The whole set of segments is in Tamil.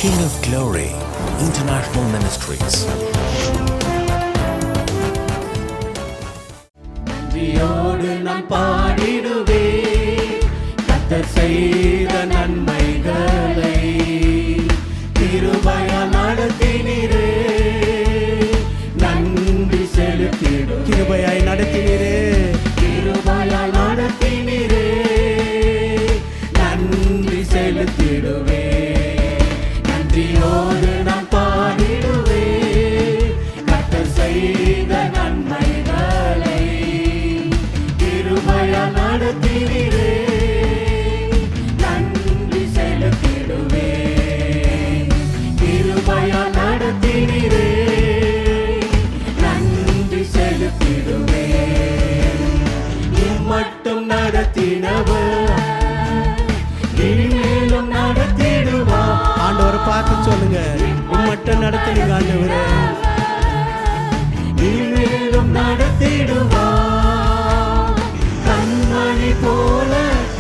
King of Glory International Ministries. நன்றியோடு நான் பாடிடுவே கர்த்தர் செய்த நன்மைகளை, கிருபையால் நடத்தினீரே நன்றி செலுத்திடும். கிருபையாய் நடத்தினீரே, கிருபையால் நடத்தினீரே நன்றி செலுத்திடுவே. நன்றியோடு நான் பாடிடுவே கர்த்தர் செய்த நன்மைகளை, கிருபையால் நடத்தினீரே நன்றி செலுத்திடுவே. கிருபையால் நடத்தினீரே நன்றி செலுத்திடுவே. இம்மட்டும் நடத்தினவர் இனிமேலும் நடத்திடுவார். ஆண்டவரை பார்த்து சொல்லுங்க, இம்மட்டும் நடத்திடுங்க ஆண்டவரே, இனிமேலும் நடத்திடுவார். கண்மணி போல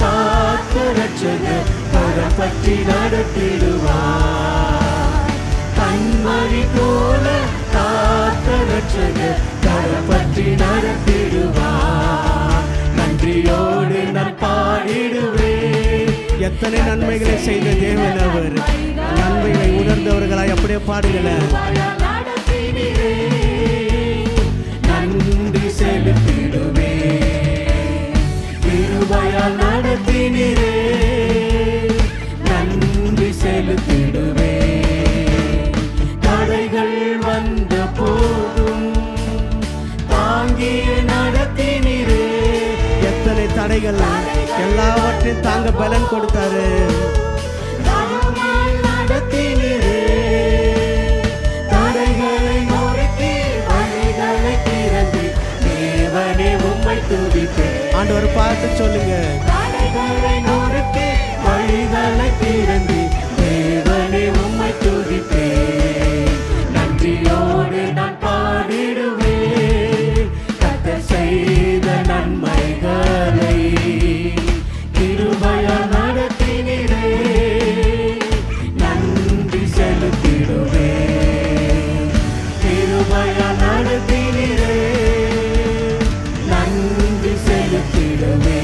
காத்த ரட்சகர் கரம் பற்றி நடத்திடுவார். கண்மணி போல காத்த ரட்சகர் கரம் பற்றி நடத்திடுவார். நன்றியோடு நான் பாடிடுவே. எத்தனை நன்மைகளை செய்த தேவன் அவர். நன்மைகளை உணர்ந்தவர்களாய் அப்படியே பாடுங்களேன். நன்றி செலுத்திடுவே. கிருபையால் நடத்தினீரே நன்றி செலுத்திடுவே. தடைகள் வந்த போதும் தாங்கிய நடத்தினீரே. எத்தனை தடைகள், எல்லாவற்றையும் தாங்க பலன் கொடுத்தாரு. நடத்தினீரே தடைகளை நொறுக்கி வழிகளை திறந்து தேவனே உம்மை துதிப்பேன். ஆண்டவர் பார்த்து சொல்லுங்க, தடைகளை நொறுக்கி வழிகளை திறந்து தேவனே உம்மை துதிப்பேன். நன்றியோடு நான் பாடிடுவே கர்த்தர் செய்த நன்மைகளை, கிருபையால் நடத்தினீரே நன்றி செலுத்திடுவே. கிருபையால் நடத்தினீரே நன்றி செலுத்திடுவே.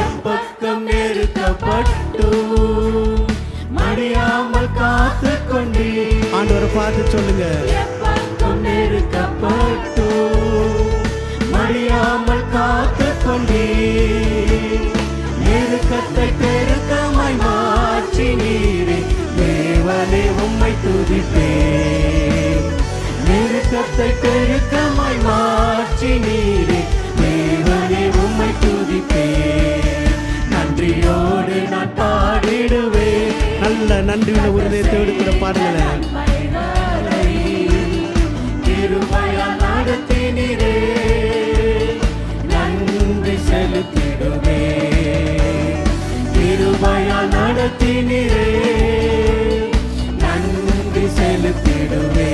எப்பக்கம் நெருக்கப்பட்டு மடியாமல் காத்து கொண்டே. ஆண்டவரை பார்த்து சொல்லுங்க, எப்பக்கம் நெருக்கப்பட்டு மடியாமல் காத்து கொண்டே. நெருக்கத்தை பெருக்கமாய் மாற்றினீரே தேவனே உம்மை துதிப்பேன். நெருக்கத்தை பெருக்கமாய் மாற்றினீரே தேவனே உம்மை துதிப்பேன். நன்றியோடு நான் பாடிடுவே. நல்ல நன்றியுள்ள உருதயத்தை எடுக்கிற பாடுங்களேன். கிருபையால் நடத்தினீரே நன்றி செலுத்திடுவே. கிருபையால் நடத்தினீரே நன்றி செலுத்திடுவே.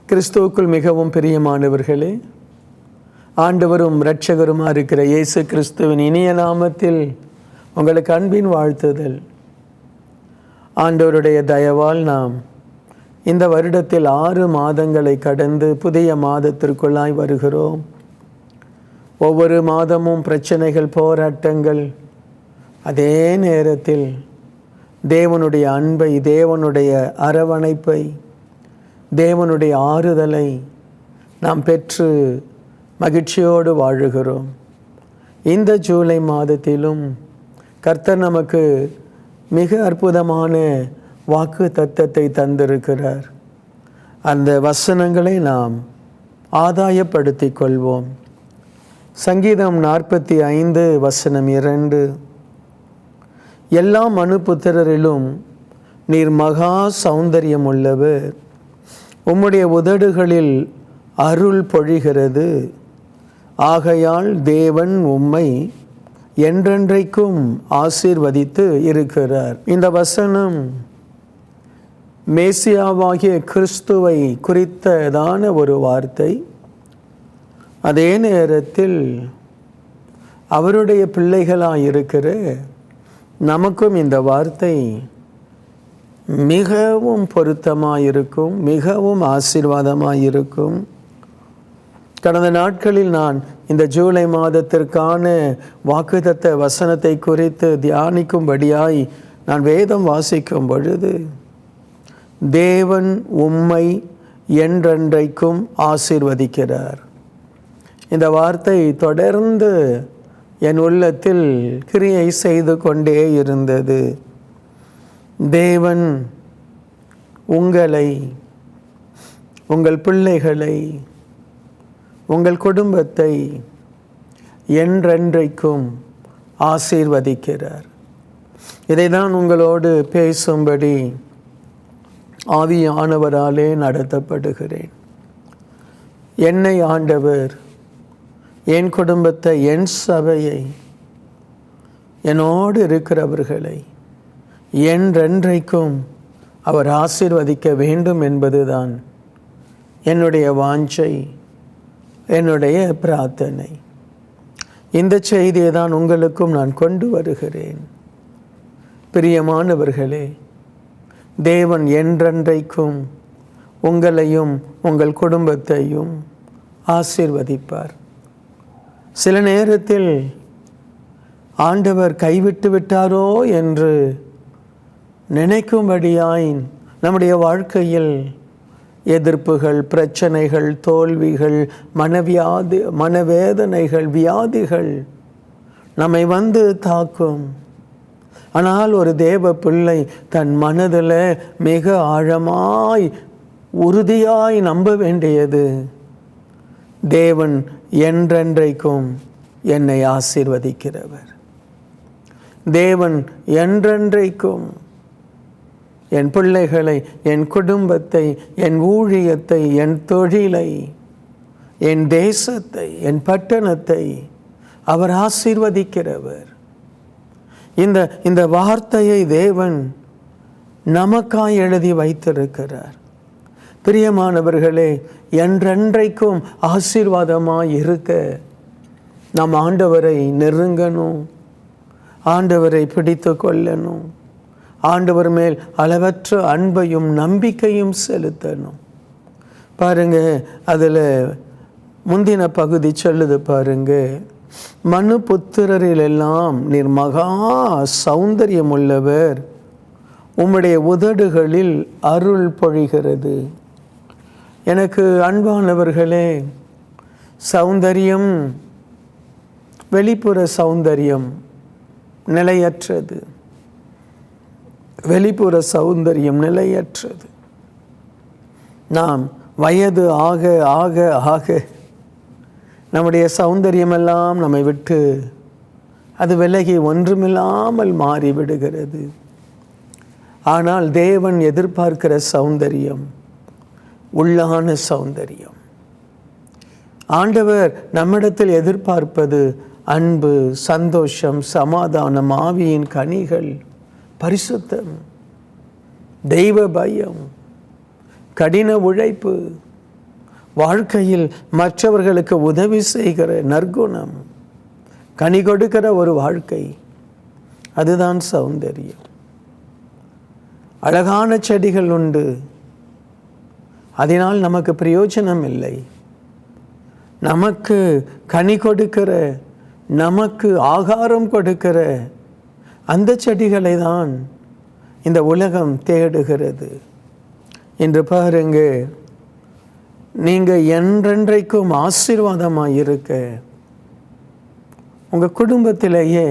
கிறிஸ்துவுக்குள் மிகவும் பிரியமானவர்களே, ஆண்டவரும் இரட்சகருமா இருக்கிற இயேசு கிறிஸ்துவின் இனிய நாமத்தில் உங்களுக்கு அன்பின் வாழ்த்துதல். ஆண்டவருடைய தயவால் நாம் இந்த வருடத்தில் 6 மாதங்களை கடந்து புதிய மாதத்திற்குள்ளாய் வருகிறோம். ஒவ்வொரு மாதமும் பிரச்சனைகள், போராட்டங்கள், அதே நேரத்தில் தேவனுடைய அன்பை, தேவனுடைய அரவணைப்பை, தேவனுடைய ஆறுதலை நாம் பெற்று மகிழ்ச்சியோடு வாழுகிறோம். இந்த ஜூலை மாதத்திலும் கர்த்தர் நமக்கு மிக அற்புதமான வாக்கு தத்தத்தை தந்திருக்கிறார். அந்த வசனங்களை நாம் ஆதாயப்படுத்திக் கொள்வோம். சங்கீதம் 45 வசனம் 2, எல்லா மனுபுத்திரரிலும் நீர் மகா சௌந்தரியம் உள்ளவர், உம்முடைய உதடுகளில் அருள் பொழிகிறது, ஆகையால் தேவன் உம்மை என்றென்றைக்கும் ஆசீர்வதித்து இருக்கிறார். இந்த வசனம் மேசியாவாகிய கிறிஸ்துவை குறித்ததான ஒரு வார்த்தை. அதே நேரத்தில் அவருடைய பிள்ளைகளாக இருக்கிற நமக்கும் இந்த வார்த்தை மிகவும் பொருத்தமாக இருக்கும், மிகவும் ஆசீர்வாதமாக இருக்கும். கடந்த நாட்களில் நான் இந்த ஜூலை மாதத்திற்கான வாக்குத்தத்த வசனத்தை குறித்து தியானிக்கும்படியாய் நான் வேதம் வாசிக்கும் பொழுது, தேவன் உம்மை என்றென்றைக்கும் ஆசீர்வதிக்கிறார். இந்த வார்த்தை தொடர்ந்து என் உள்ளத்தில் கிரியை செய்து கொண்டே இருந்தது. தேவன் உங்களை, உங்கள் பிள்ளைகளை, உங்கள் குடும்பத்தை என்றென்றைக்கும் ஆசீர்வதிக்கிறார். இதை தான் உங்களோடு பேசும்படி ஆவியானவராலே நடத்தப்படுகிறேன். என்னை ஆண்டவர், என் குடும்பத்தை, என் சபையை, என்னோடு இருக்கிறவர்களை என்றென்றைக்கும் அவர் ஆசீர்வதிக்க வேண்டும் என்பதுதான் என்னுடைய வாஞ்சை, என்னுடைய பிரார்த்தனை. இந்த செய்தியை தான் உங்களுக்கும் நான் கொண்டு வருகிறேன். பிரியமானவர்களே, தேவன் என்றென்றைக்கும் உங்களையும் உங்கள் குடும்பத்தையும் ஆசீர்வதிப்பார். சில நேரத்தில் ஆண்டவர் கைவிட்டு விட்டாரோ என்று நினைக்கும்படியாய் நம்முடைய வாழ்க்கையில் எதிர்ப்புகள், பிரச்சனைகள், தோல்விகள், மனவேதனைகள், வியாதிகள் நம்மை வந்து தாக்கும். ஆனால் ஒரு தேவ பிள்ளை தன் மனதில் மிக ஆழமாய் உறுதியாய் நம்ப வேண்டியது, தேவன் என்றென்றைக்கும் என்னை ஆசீர்வதிக்கிறவர். தேவன் என்றென்றைக்கும் என் பிள்ளைகளை, என் குடும்பத்தை, என் ஊழியத்தை, என் தொழிலை, என் தேசத்தை, என் பட்டணத்தை அவர் ஆசீர்வதிக்கிறவர். இந்த வார்த்தையை தேவன் நமக்காய் எழுதி வைத்திருக்கிறார். பிரியமானவர்களே, என்றென்றைக்கும் ஆசீர்வாதமாய் இருக்க நாம் ஆண்டவரை நெருங்கணும், ஆண்டவரை பிடித்து கொள்ளணும், ஆண்டவர் மேல் அளவற்ற அன்பையும் நம்பிக்கையும் செலுத்தணும். பாருங்க, அதில் முந்தின பகுதி சொல்லுது பாருங்க, மனு புத்திரரில் எல்லாம் நீர் மகா சௌந்தரியம் உள்ளவர், உம்முடைய உதடுகளில் அருள் பொழிகிறது. எனக்கு அன்பானவர்களே, சௌந்தரியம், வெளிப்புற சௌந்தரியம் நிலையற்றது. வெளிப்புற சௌந்தரியம் நிலையற்றது. நாம் வயது ஆக ஆக ஆக நம்முடைய சௌந்தரியமெல்லாம் நம்மை விட்டு அது விலகி ஒன்றுமில்லாமல் மாறிவிடுகிறது. ஆனால் தேவன் எதிர்பார்க்கிற சௌந்தரியம் உள்ளான சௌந்தரியம். ஆண்டவர் நம்மிடத்தில் எதிர்பார்ப்பது அன்பு, சந்தோஷம், சமாதானம், ஆவியின் கனிகள், பரிசுத்தம், தெய்வ பயம், கடின உழைப்பு, வாழ்க்கையில் மற்றவர்களுக்கு உதவி செய்கிற நற்குணம், கனி கொடுக்கிற ஒரு வாழ்க்கை, அதுதான் சௌந்தரியம். அழகான செடிகள் உண்டு, அதனால் நமக்கு பிரயோஜனம் இல்லை. நமக்கு கனி கொடுக்கிற, நமக்கு ஆகாரம் கொடுக்கிற அந்த செடிகளை தான் இந்த உலகம் தேடுகிறது. இன்று பாருங்க, நீங்கள் என்றென்றைக்கும் ஆசீர்வாதமாக இருக்க உங்கள் குடும்பத்திலேயே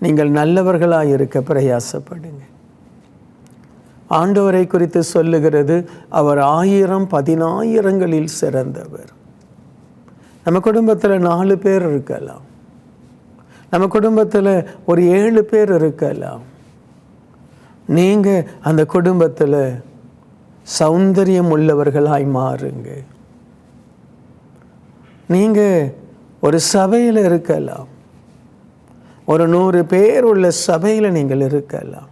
நீங்கள் நல்லவர்களாக இருக்க பிரயாசப்படுங்க. ஆண்டவரை குறித்து சொல்லுகிறது, அவர் 1000 சிறந்தவர். நம்ம குடும்பத்தில் 4 பேர் இருக்கலாம், நம்ம குடும்பத்தில் ஒரு 7 பேர் இருக்கலாம். நீங்கள் அந்த குடும்பத்தில் சௌந்தரியம் உள்ளவர்களாய் மாறுங்க. நீங்கள் ஒரு சபையில் இருக்கலாம், ஒரு 100 பேர் உள்ள சபையில் நீங்கள் இருக்கலாம்.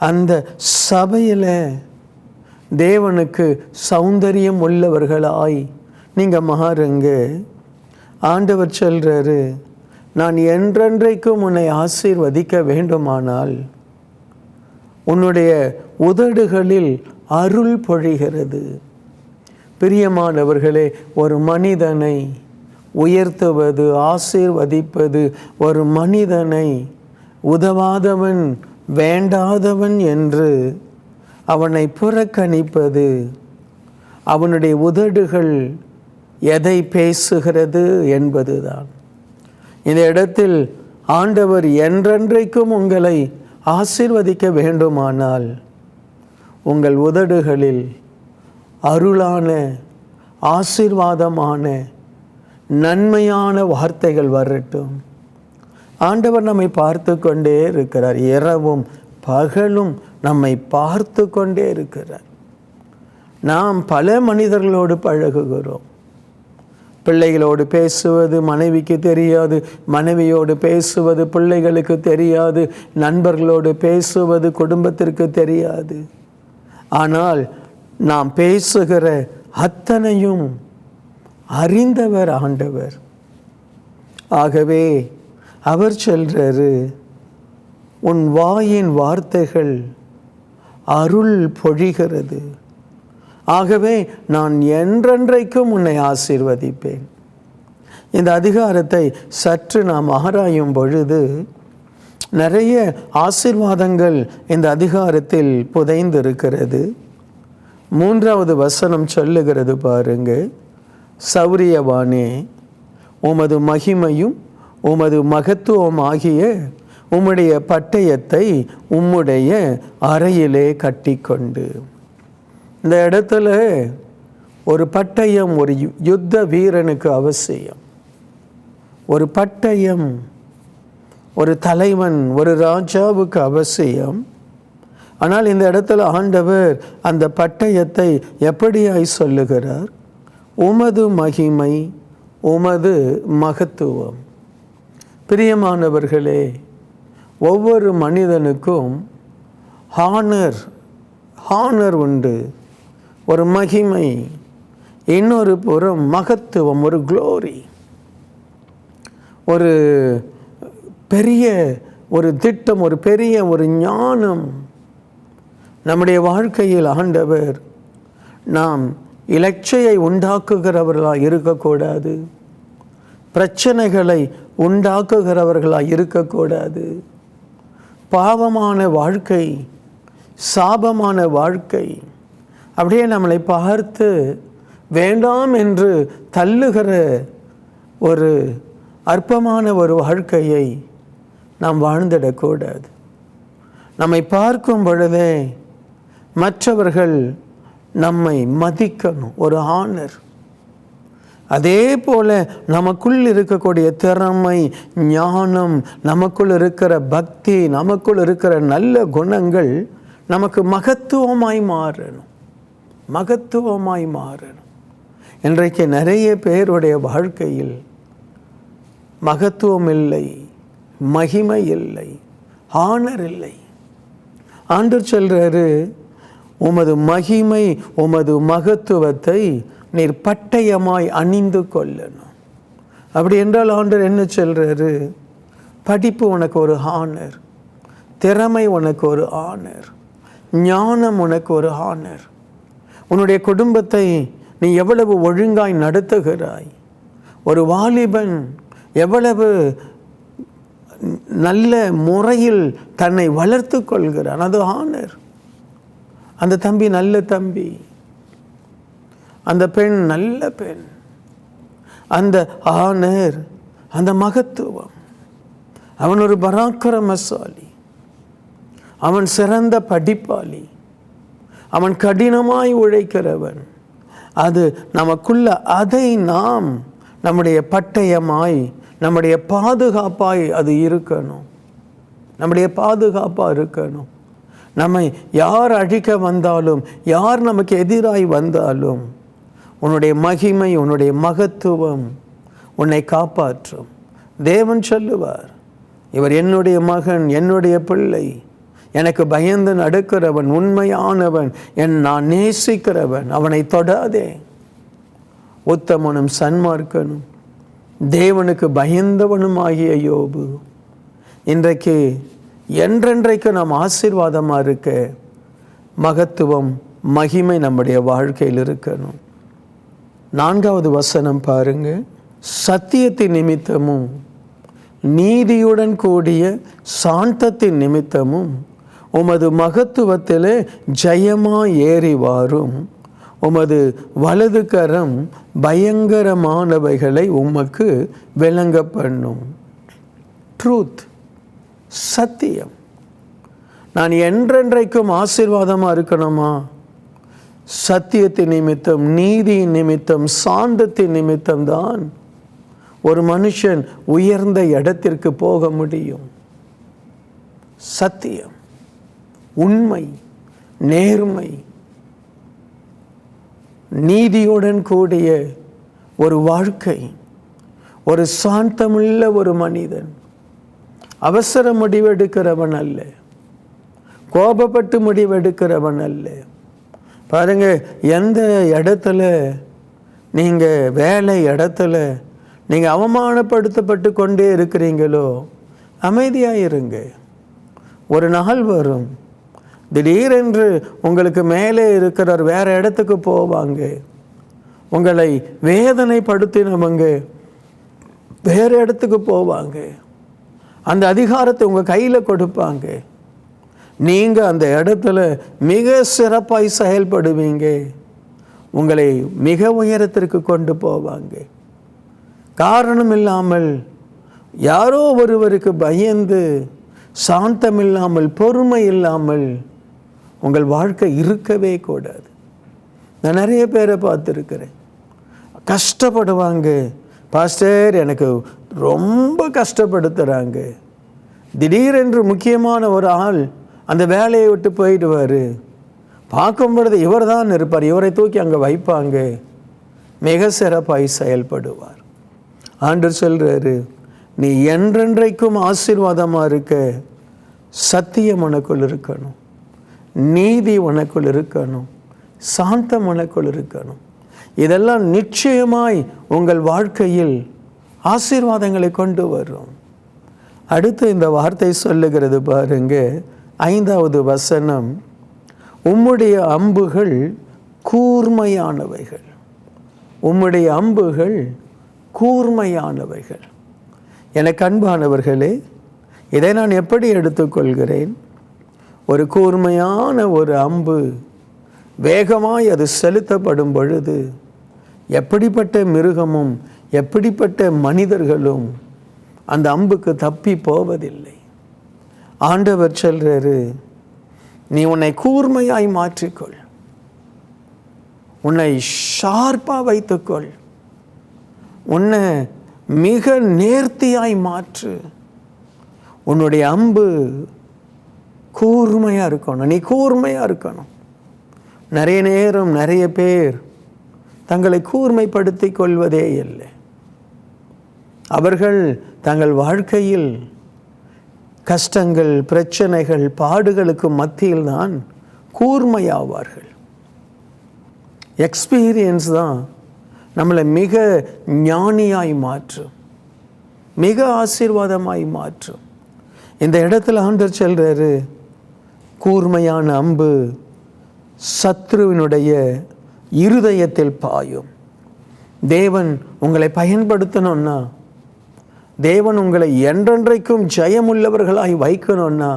அந்த சபையில் தேவனுக்கு சௌந்தரியம் உள்ளவர்களாய் நீங்கள் மாறுங்க. ஆண்டவர் சொல்கிறாரு, நான் என்றென்றைக்கும் உன்னை ஆசீர்வதிக்க வேண்டுமானால் உன்னுடைய உதடுகளில் அருள் பொழிகிறது. பிரியமானவர்களே, ஒரு மனிதனை உயர்த்துவது, ஆசீர்வதிப்பது, ஒரு மனிதனை உதவாதவன், வேண்டாதவன் என்று அவனை புறக்கணிப்பது, அவனுடைய உதடுகள் எதை பேசுகிறது என்பதுதான். இந்த இடத்தில் ஆண்டவர் என்றென்றைக்கும் உங்களை ஆசீர்வதிக்க வேண்டுமானால் உங்கள் உதடுகளில் அருளான, ஆசீர்வாதமான, நன்மையான வார்த்தைகள் வரட்டும். ஆண்டவர் நம்மை பார்த்து கொண்டே இருக்கிறார். இரவும் பகலும் நம்மை பார்த்து கொண்டே இருக்கிறார். நாம் பல மனிதர்களோடு பழகுகிறோம். பிள்ளைகளோடு பேசுவது மனைவிக்கு தெரியாது, மனைவியோடு பேசுவது பிள்ளைகளுக்கு தெரியாது, நண்பர்களோடு பேசுவது குடும்பத்திற்கு தெரியாது. ஆனால் நாம் பேசுகிற அத்தனையும் அறிந்தவர் ஆண்டவர். ஆகவே அவர் சொல்றாரு, உன் வாயின் வார்த்தைகள் அருள் பொழிகிறது. ஆகவே நான் என்றென்றைக்கும் உன்னை ஆசீர்வதிப்பேன். இந்த அதிகாரத்தை சற்று நாம் ஆராயும் பொழுது நிறைய ஆசீர்வாதங்கள் இந்த அதிகாரத்தில் புதைந்திருக்கிறது. 3வது வசனம் சொல்லுகிறது பாருங்க, சௌரியவானே, உமது மகிமையும் உமது மகத்துவம் ஆகிய உம்முடைய பட்டயத்தை உம்முடைய அறையிலே கட்டிக்கொண்டு. இந்த இடத்துல ஒரு பட்டயம் ஒரு யுத்த வீரனுக்கு அவசியம். ஒரு பட்டயம் ஒரு தலைவன், ஒரு ராஜாவுக்கு அவசியம். ஆனால் இந்த இடத்துல ஆண்டவர் அந்த பட்டயத்தை எப்படியாய் சொல்லுகிறார்? உமது மகிமை, உமது மகத்துவம். பிரியமானவர்களே, ஒவ்வொரு மனிதனுக்கும் ஹானர் உண்டு, ஒரு மகிமை. இன்னொரு புறம் மகத்துவம், ஒரு க்ளோரி, ஒரு பெரிய ஒரு திட்டம், ஒரு பெரிய ஒரு ஞானம். நம்முடைய வாழ்க்கையில் ஆண்டவர் நாம் இலட்சையை உண்டாக்குகிறவர்களாக இருக்கக்கூடாது, பிரச்சனைகளை உண்டாக்குகிறவர்களாக இருக்கக்கூடாது. பாவமான வாழ்க்கை, சாபமான வாழ்க்கை அப்படியே நம்மளை பார்த்து வேண்டாம் என்று தள்ளுகிற ஒரு அற்பமான ஒரு வாழ்க்கையை நாம் வாழ்ந்திடக்கூடாது. நம்மை பார்க்கும் பொழுதே மற்றவர்கள் நம்மை மதிக்கணும், ஒரு ஆனர். அதே போல நமக்குள் இருக்கக்கூடிய திறமை, ஞானம், நமக்குள் இருக்கிற பக்தி, நமக்குள் இருக்கிற நல்ல குணங்கள் நமக்கு மகத்துவமாய் மாறணும், மகத்துவமாய் மாறணும். இன்றைக்கு நிறைய பேருடைய வாழ்க்கையில் மகத்துவம் இல்லை, மகிமை இல்லை, ஆனர் இல்லை. ஆண்டவர் சொல்றாரு, உமது மகிமை உமது மகத்துவத்தை நீர் பட்டயமாய் அணிந்து கொள்ளணும். அப்படி என்றால் ஆண்டவர் என்ன சொல்றாரு? படிப்பு உனக்கு ஒரு ஆனர், திறமை உனக்கு ஒரு ஆனர், ஞானம் உனக்கு ஒரு ஆனர். உன்னுடைய குடும்பத்தை நீ எவ்வளவு ஒழுங்காய் நடத்துகிறாய், ஒரு வாலிபன் எவ்வளவு நல்ல முறையில் தன்னை வளர்த்து கொள்கிறான், அது ஆனர். அந்த தம்பி நல்ல தம்பி, அந்த பெண் நல்ல பெண், அந்த ஆனர், அந்த மகத்துவம். அவன் ஒரு பராக்கிரமசாலி, அவன் சிறந்த படிப்பாளி, அவன் கடினமாய் உழைக்கிறவன். அது நமக்குள்ள, அதை நாம் நம்முடைய பட்டயமாய், நம்முடைய பாதுகாப்பாய் அது இருக்கணும், நம்முடைய பாதுகாப்பாக இருக்கணும். நம்மை யார் அழிக்க வந்தாலும், யார் நமக்கு எதிராய் வந்தாலும், உன்னுடைய மகிமை, உன்னுடைய மகத்துவம் உன்னை காப்பாற்றும். தேவன் சொல்லுவார், இவர் என்னுடைய மகன், என்னுடைய பிள்ளை, எனக்கு பயந்து நடக்கிறவன், உண்மையானவன், நான் நேசிக்கிறவன், அவனை தொடாதே. உத்தமனும் சன்மார்க்கனும் தேவனுக்கு பயந்தவனுமாகிய யோபு இன்றைக்கு என்றென்றைக்கு நாம் ஆசீர்வாதமாக இருக்க மகத்துவம் மகிமை நம்முடைய வாழ்க்கையில் இருக்கணும். 4வது வசனம் பாருங்க. சத்தியத்தின் நிமித்தமும் நீதியுடன் கூடிய சாந்தத்தின் நிமித்தமும் உமது மகத்துவத்திலே ஜெயமாய் ஏறி வாரும். உமது வலது கரம் பயங்கரமானவைகளை உமக்கு விளங்க பண்ணும். ட்ரூத், சத்தியம். நான் என்றென்றைக்கும் ஆசீர்வாதமாக இருக்கணுமா? சத்தியத்தின் நிமித்தம், நீதியின் நிமித்தம், சாந்தத்தின் நிமித்தம்தான் ஒரு மனுஷன் உயர்ந்த இடத்திற்கு போக முடியும். சத்தியம், உண்மை, நேர்மை, நீதியுடன் கூடிய ஒரு வாழ்க்கை, ஒரு சாந்தமுள்ள ஒரு மனிதன். அவசர முடிவெடுக்கிறவன் அல்ல, கோபப்பட்டு முடிவெடுக்கிறவன் அல்ல. பாருங்க, எந்த இடத்துல நீங்கள் வேலை இடத்துல நீங்கள் அவமானப்படுத்தப்பட்டு கொண்டே இருக்கிறீங்களோ அமைதியாக இருங்க. ஒரு நாள் வரும், திடீரென்று உங்களுக்கு மேலே இருக்கிறவர் வேற இடத்துக்கு போவாங்க. உங்களை வேதனைப்படுத்தினவங்க வேற இடத்துக்கு போவாங்க. அந்த அதிகாரத்தை உங்கள் கையில் கொடுப்பாங்க. நீங்கள் அந்த இடத்துல மிக சிறப்பாய் செயல்படுவீங்க. உங்களை மிக உயரத்திற்கு கொண்டு போவாங்க. காரணம் இல்லாமல் யாரோ ஒருவருக்கு பயந்து, சாந்தம் இல்லாமல், பொறுமை இல்லாமல் உங்கள் வாழ்க்கை இருக்கவே கூடாது. நான் நிறைய பேரை பார்த்துருக்கிறேன். கஷ்டப்படுவாங்க. பாஸ்டர், எனக்கு ரொம்ப கஷ்டப்படுத்துகிறாங்க. திடீரென்று முக்கியமான ஒரு ஆள் அந்த வேலையை விட்டு போயிடுவார். பார்க்கும் பொழுது இவர் தான் இருப்பார். இவரை தூக்கி அங்கே வைப்பாங்க. மிக சிறப்பாய் செயல்படுவார். ஆண்டவர் சொல்கிறாரு, நீ என்றென்றைக்கும் ஆசீர்வாதமாக இருக்க சத்தியம் உனக்குள் இருக்கணும், நீதி உனக்குள் இருக்கணும், சாந்தம் உனக்குள் இருக்கணும். இதெல்லாம் நிச்சயமாய் உங்கள் வாழ்க்கையில் ஆசீர்வாதங்களை கொண்டு வரும். அடுத்து இந்த வார்த்தை சொல்லுகிறது பாருங்க, 5வது வசனம். உம்முடைய அம்புகள் கூர்மையானவைகள். உம்முடைய அம்புகள் கூர்மையானவைகள். எனக்கு அன்பானவர்களே, இதை நான் எப்படி எடுத்துக்கொள்கிறேன்? ஒரு கூர்மையான ஒரு அம்பு வேகமாய் அது செலுத்தப்படும் பொழுது எப்படிப்பட்ட மிருகமும் எப்படிப்பட்ட மனிதர்களும் அந்த அம்புக்கு தப்பி போவதில்லை. ஆண்டவர் சொல்றாரு, நீ உன்னை கூர்மையாய் மாற்றிக்கொள், உன்னை ஷார்ப்பாக வைத்துக்கொள், உன்னை மிக நேர்த்தியாய் மாற்று. உன்னுடைய அம்பு கூர்மையாக இருக்கணும், நீ கூர்மையாக இருக்கணும். நிறைய நேரம் நிறைய பேர் தங்களை கூர்மைப்படுத்தி கொள்வதே இல்லை. அவர்கள் தங்கள் வாழ்க்கையில் கஷ்டங்கள், பிரச்சனைகள், பாடுகளுக்கு மத்தியில் தான் கூர்மையாவார்கள். எக்ஸ்பீரியன்ஸ் தான் நம்மளை மிக ஞானியாய் மாற்றும், மிக ஆசீர்வாதமாய் மாற்றும். இந்த இடத்துல ஆண்டவர் சொல்றாரு, கூர்மையான அம்பு சத்ருவினுடைய இருதயத்தில் பாயும். தேவன் உங்களை பயன்படுத்தணும்னா, தேவன் உங்களை என்றென்றைக்கும் ஜெயமுள்ளவர்களாய் வைக்கணும்னா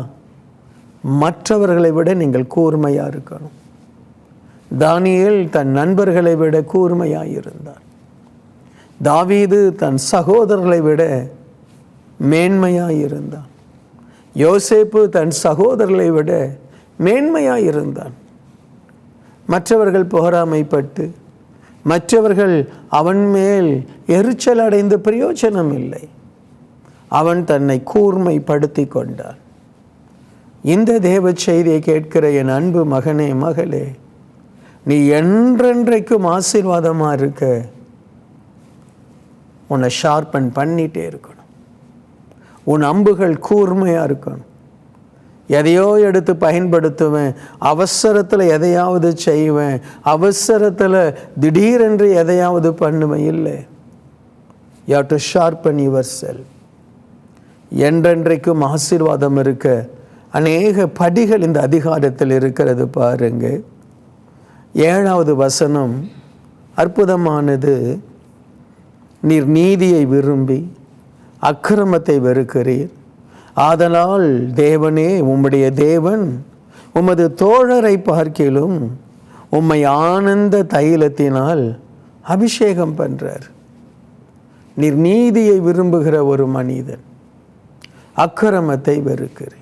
மற்றவர்களை விட நீங்கள் கூர்மையாக இருக்கணும். தானியேல் தன் நண்பர்களை விட கூர்மையாக இருந்தார். தாவீது தன் சகோதரர்களை விட மேன்மையாக இருந்தான். யோசேப்பு தன் சகோதரர்களை விட மேன்மையாக இருந்தான். மற்றவர்கள் பொறாமைப்பட்டு, மற்றவர்கள் அவன் மேல் எரிச்சல் அடைந்த பிரயோஜனம் இல்லை. அவன் தன்னை கூர்மைப்படுத்தி கொண்டான். இந்த தேவ செய்தியை கேட்கிற என் அன்பு மகனே, மகளே, நீ என்றென்றைக்கும் ஆசீர்வாதமாக இருக்க உன்னை ஷார்பன் பண்ணிகிட்டே இருக்கணும். உன் அம்புகள் கூர்மையாக இருக்கணும். எதையோ எடுத்து பயன்படுத்துவேன், அவசரத்தில் எதையாவது செய்வேன், அவசரத்தில் திடீரென்று எதையாவது பண்ணுவேன். இல்லை, You have to sharpen yourself. என்றென்றைக்கும் ஆசீர்வாதம் இருக்க அநேக படிகள் இந்த அதிகாரத்தில் இருக்கிறது பாருங்க. 7வது வசனம் அற்புதமானது. நீர் நீதியை விரும்பி அக்கிரமத்தை வெறுக்கிறீர், ஆதலால் தேவனே உம்முடைய தேவன் உமது தோழரை பார்க்கிலும் உம்மை ஆனந்த தைலத்தினால் அபிஷேகம் பண்றார். நீர் நீதியை விரும்புகிற ஒரு மனிதன், அக்கிரமத்தை வெறுக்கிறீர்.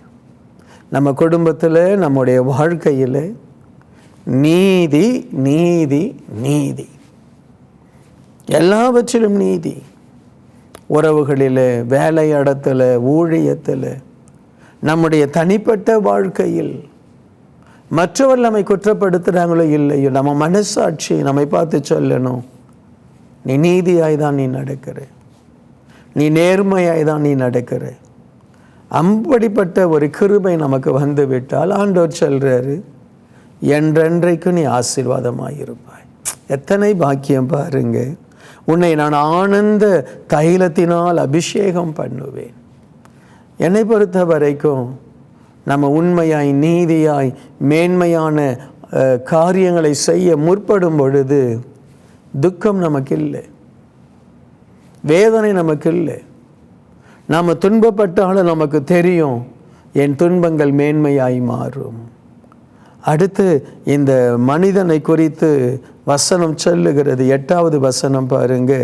நம்ம குடும்பத்தில், நம்முடைய வாழ்க்கையில் நீதி நீதி நீதி, எல்லாவற்றிலும் நீதி. உறவுகளில், வேலை இடத்துல, ஊழியத்தில், நம்முடைய தனிப்பட்ட வாழ்க்கையில் மற்றவர் நம்மை குற்றப்படுத்துகிறாங்களோ இல்லையோ, நம்ம மனசாட்சி நம்மை பார்த்து சொல்லணும், நீ நீதியாய் தான் நீ நடக்கிற, நீ நேர்மையாய் தான் நீ நடக்கிற. அப்படிப்பட்ட ஒரு கிருபை நமக்கு வந்து விட்டால் ஆண்டவர் சொல்றாரு, என்றென்றைக்கு நீ ஆசீர்வாதமாயிருப்பாய். எத்தனை பாக்கியம் பாருங்க. உன்னை நான் ஆனந்த தைலத்தினால் அபிஷேகம் பண்ணுவேன். என்னை பொறுத்த வரைக்கும் நம்ம உண்மையாய், நீதியாய், மேன்மையான காரியங்களை செய்ய முற்படும் பொழுது துக்கம் நமக்கு இல்லை, வேதனை நமக்கு இல்லை. நாம் துன்பப்பட்டாலும் நமக்கு தெரியும் என் துன்பங்கள் மேன்மையாய் மாறும். அடுத்து இந்த மனிதனை குறித்து வசனம் சொல்லுகிறது. 8வது வசனம் பாருங்க.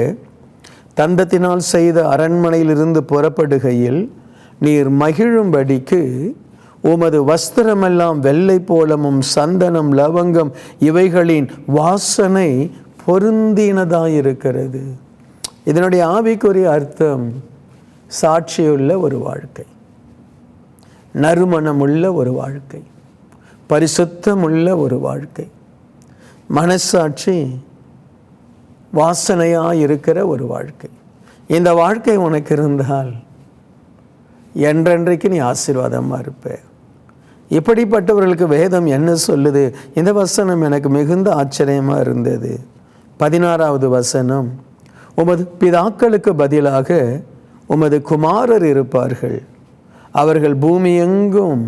தந்தத்தினால் செய்த அரண்மனையிலிருந்து புறப்படுகையில் நீர் மகிழும்படிக்கு உமது வஸ்திரமெல்லாம் வெள்ளை போலமும் சந்தனம், லவங்கம் இவைகளின் வாசனை பொருந்தினதாயிருக்கிறது. இதனுடைய ஆவிக்குரிய அர்த்தம் சாட்சியுள்ள ஒரு வாழ்க்கை, நறுமணமுள்ள ஒரு வாழ்க்கை, பரிசுத்தமுள்ள ஒரு வாழ்க்கை, மனசாட்சி வாசனையாக இருக்கிற ஒரு வாழ்க்கை. இந்த வாழ்க்கை உனக்கு இருந்தால் என்றென்றைக்கு நீ ஆசீர்வாதமாக இருப்ப. இப்படிப்பட்டவர்களுக்கு வேதம் என்ன சொல்லுது? இந்த வசனம் எனக்கு மிகுந்த ஆச்சரியமாக இருந்தது. 16வது வசனம். உமது பிதாக்களுக்கு பதிலாக உமது குமாரர் இருப்பார்கள், அவர்கள் பூமி எங்கும்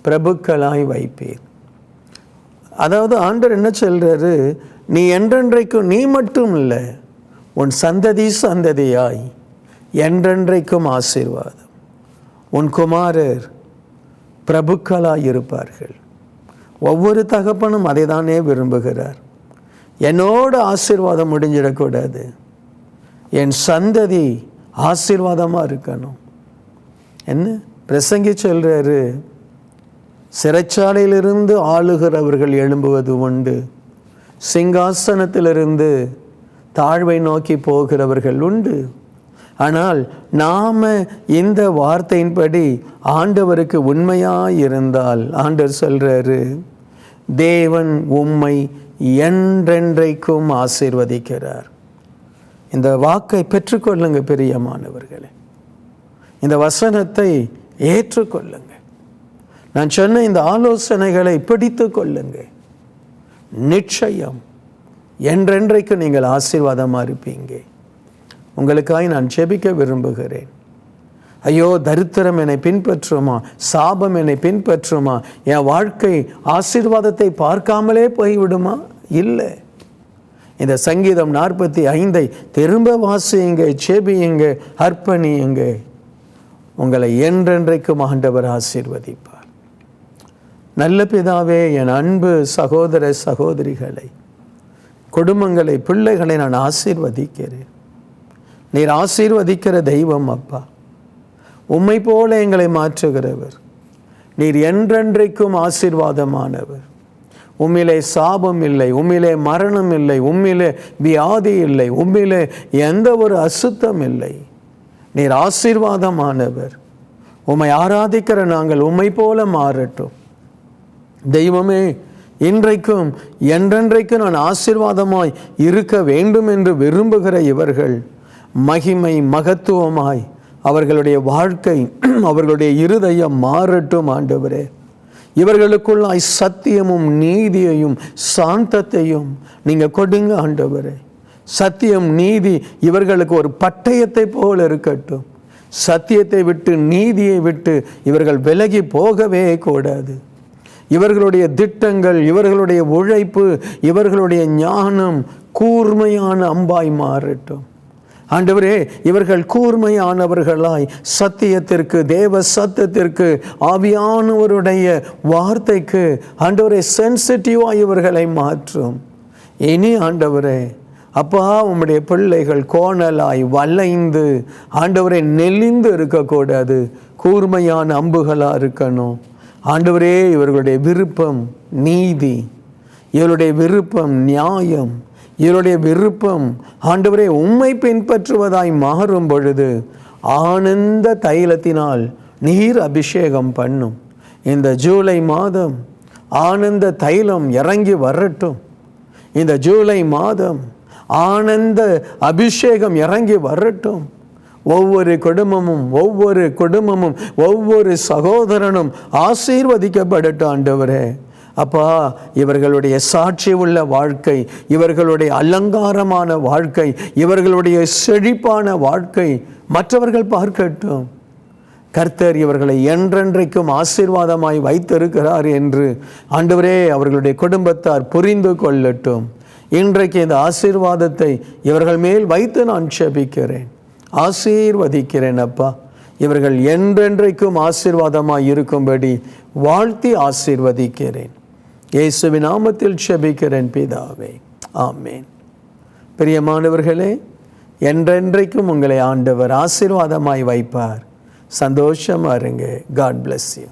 பிரபுக்களாய் வைப்பீர். அதாவது ஆண்டவர் என்ன சொல்றாரு? நீ என்றென்றைக்கும், நீ மட்டும் இல்லை, உன் சந்ததி சந்ததியாய் என்றென்றைக்கும் ஆசீர்வாதம். உன் குமாரர் பிரபுக்களாய் இருப்பார்கள். ஒவ்வொரு தகப்பனும் அதை தானே விரும்புகிறார். என்னோட ஆசீர்வாதம் முடிஞ்சிடக்கூடாது, என் சந்ததி ஆசீர்வாதமாக இருக்கணும். என்ன பிரசங்கி சொல்றாரு? சிறைச்சாலையிலிருந்து ஆளுகிறவர்கள் எழும்புவது உண்டு, சிங்காசனத்திலிருந்து தாழ்வை நோக்கி போகிறவர்கள் உண்டு. ஆனால் நாம் இந்த வார்த்தையின்படி ஆண்டவருக்கு உண்மையாக இருந்தால் ஆண்டவர் சொல்றாரு, தேவன் உம்மை என்றென்றைக்கும் ஆசீர்வதிக்கிறார். இந்த வாக்கை பெற்றுக்கொள்ளுங்க பிரியமானவர்களே, இந்த வசனத்தை ஏற்றுக்கொள்ளுங்க. நான் சொன்ன இந்த ஆலோசனைகளை பிடித்து கொள்ளுங்க. நிச்சயம் என்றென்றைக்கு நீங்கள் ஆசீர்வாதமாக இருப்பீங்க. உங்களுக்காக நான் ஜெபிக்க விரும்புகிறேன். ஐயோ, தரித்திரம் என்னை பின்பற்றுமா, சாபம் என்னை பின்பற்றுமா, என் வாழ்க்கை ஆசீர்வாதத்தை பார்க்காமலே போய்விடுமா? இல்லை. இந்த சங்கீதம் 45 திரும்ப வாசியுங்க, ஜெபியுங்க, அர்ப்பணியுங்க. உங்களை என்றென்றைக்கும் ஆண்டவர் ஆசீர்வதிப்பார். நல்ல பிதாவே, என் அன்பு சகோதர சகோதரிகளை, குடும்பங்களை, பிள்ளைகளை நான் ஆசீர்வதிக்கிறேன். நீர் ஆசீர்வதிக்கிற தெய்வம் அப்பா. உம்மை போல எங்களை மாற்றுகிறவர். நீர் என்றென்றைக்கும் ஆசீர்வாதமானவர். உம்மிலே சாபம் இல்லை, உம்மிலே மரணம் இல்லை, உம்மிலே வியாதி இல்லை, உம்மிலே எந்த ஒரு அசுத்தம் இல்லை. நீர் ஆசீர்வாதமானவர். உம்மை ஆராதிக்கிற நாங்கள் உம்மை போல மாறட்டும். தெய்வமே, இன்றைக்கும் என்றென்றைக்கும் நான் ஆசீர்வாதமாய் இருக்க வேண்டும் என்று விரும்புகிற இவர்கள் மகிமை மகத்துவமாய் அவர்களுடைய வாழ்க்கை, அவர்களுடைய இருதயம் மாறட்டும் ஆண்டவரே. இவர்களுக்குள்ளாய் சத்தியமும் நீதியையும் சாந்தத்தையும் நீங்கள் கொடுங்க ஆண்டவரே. சத்தியம் நீதி இவர்களுக்கு ஒரு பட்டயத்தை போல் இருக்கட்டும். சத்தியத்தை விட்டு நீதியை விட்டு இவர்கள் விலகி போகவே கூடாது. இவர்களுடைய திட்டங்கள், இவர்களுடைய உழைப்பு, இவர்களுடைய ஞானம் கூர்மையான அம்பாய் மாறட்டும். ஆண்டவரே, இவர்கள் கூர்மையானவர்களாய் சத்தியத்திற்கு, தேவ சத்தத்திற்கு, ஆவியானவருடைய வார்த்தைக்கு ஆண்டவரே சென்சிட்டிவாய் இவர்களை மாற்றும். இனி ஆண்டவரே அப்பா, உம்முடைய பிள்ளைகள் கோணலாய் வளைந்து ஆண்டவரே நெளிந்து இருக்கக்கூடாது, கூர்மையான அம்புகளாக இருக்கணும். ஆண்டவரே, இவர்களுடைய விருப்பம் நீதி, இவருடைய விருப்பம் நியாயம், இவருடைய விருப்பம் ஆண்டவரே உம்மை பின்பற்றுவதாய் மாறும் பொழுது ஆனந்த தைலத்தினால் நீர் அபிஷேகம் பண்ணும். இந்த ஜூலை மாதம் ஆனந்த தைலம் இறங்கி வரட்டும். இந்த ஜூலை மாதம் ஆனந்த அபிஷேகம் இறங்கி வரட்டும். ஒவ்வொரு குடும்பமும் ஒவ்வொரு சகோதரனும் ஆசீர்வதிக்கப்படட்டும். ஆண்டவரே அப்பா, இவர்களுடைய சாட்சி உள்ள வாழ்க்கை, இவர்களுடைய அலங்காரமான வாழ்க்கை, இவர்களுடைய செழிப்பான வாழ்க்கை மற்றவர்கள் பார்க்கட்டும். கர்த்தர் இவர்களை என்றென்றைக்கும் ஆசீர்வாதமாய் வைத்திருக்கிறார் என்று ஆண்டவரே அவர்களுடைய குடும்பத்தார் புரிந்து கொள்ளட்டும். இன்றைக்கு இந்த ஆசீர்வாதத்தை இவர்கள் மேல் வைத்து நான் ஜெபிக்கிறேன், ஆசீர்வதிக்கிறேன். அப்பா, இவர்கள் என்றென்றைக்கும் ஆசீர்வாதமாய் இருக்கும்படி வாழ்த்தி ஆசீர்வதிக்கிறேன். இயேசுவின் நாமத்தில் ஜெபிக்கிறேன் பிதாவே, ஆமேன். பிரியமானவர்களே, என்றென்றைக்கும் உங்களை ஆண்டவர் ஆசீர்வாதமாய் வைப்பார். சந்தோஷமா இருங்க. God bless you.